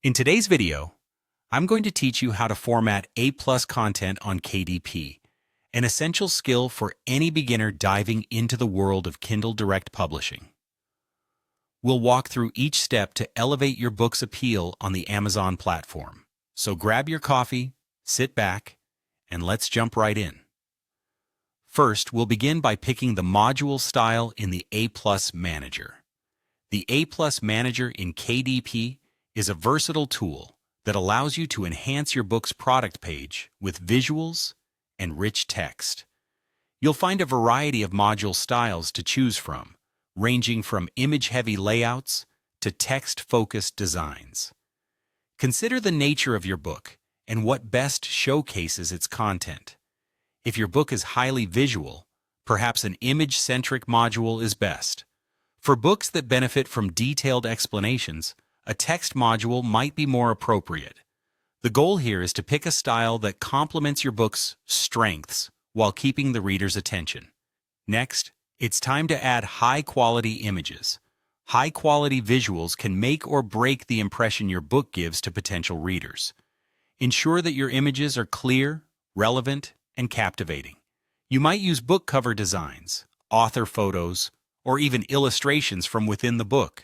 In today's video, I'm going to teach you how to format A+ content on KDP, an essential skill for any beginner diving into the world of Kindle Direct Publishing. We'll walk through each step to elevate your book's appeal on the Amazon platform. So grab your coffee, sit back, and let's jump right in. First, we'll begin by picking the module style in the A+ Manager. The A+ Manager in KDP is a versatile tool that allows you to enhance your book's product page with visuals and rich text. You'll find a variety of module styles to choose from, ranging from image-heavy layouts to text-focused designs. Consider the nature of your book and what best showcases its content. If your book is highly visual, perhaps an image-centric module is best. For books that benefit from detailed explanations, a text module might be more appropriate. The goal here is to pick a style that complements your book's strengths while keeping the reader's attention. Next, it's time to add high-quality images. High-quality visuals can make or break the impression your book gives to potential readers. Ensure that your images are clear, relevant, and captivating. You might use book cover designs, author photos, or even illustrations from within the book.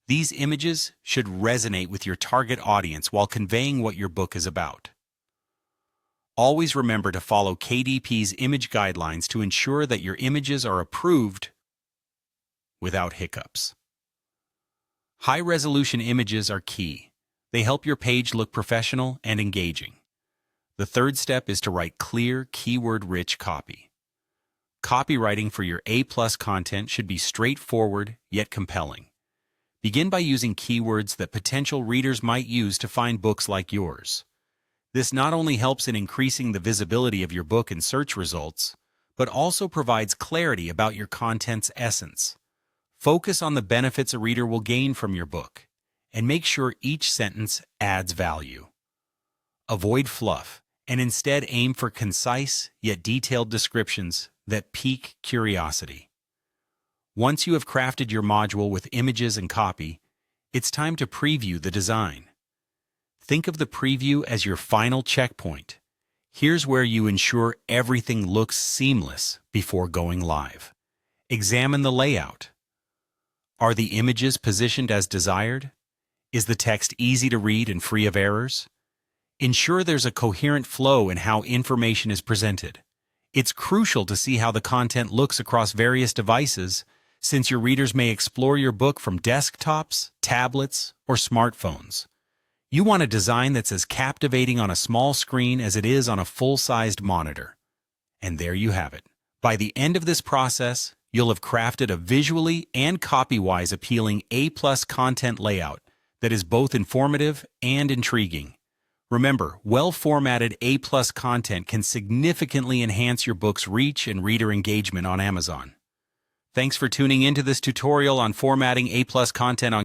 These images should resonate with your target audience while conveying what your book is about. Always remember to follow KDP's image guidelines to ensure that your images are approved without hiccups. High-resolution images are key. They help your page look professional and engaging. The third step is to write clear, keyword-rich copy. Copywriting for your A+ content should be straightforward yet compelling. Begin by using keywords that potential readers might use to find books like yours. This not only helps in increasing the visibility of your book in search results, but also provides clarity about your content's essence. Focus on the benefits a reader will gain from your book, and make sure each sentence adds value. Avoid fluff, and instead aim for concise yet detailed descriptions that pique curiosity. Once you have crafted your module with images and copy, it's time to preview the design. Think of the preview as your final checkpoint. Here's where you ensure everything looks seamless before going live. Examine the layout. Are the images positioned as desired? Is the text easy to read and free of errors? Ensure there's a coherent flow in how information is presented. It's crucial to see how the content looks across various devices, since your readers may explore your book from desktops, tablets, or smartphones. You want a design that's as captivating on a small screen as it is on a full-sized monitor. And there you have it. By the end of this process, you'll have crafted a visually and copy-wise appealing A+ content layout that is both informative and intriguing. Remember, well-formatted A+ content can significantly enhance your book's reach and reader engagement on Amazon. Thanks for tuning into this tutorial on formatting A+ content on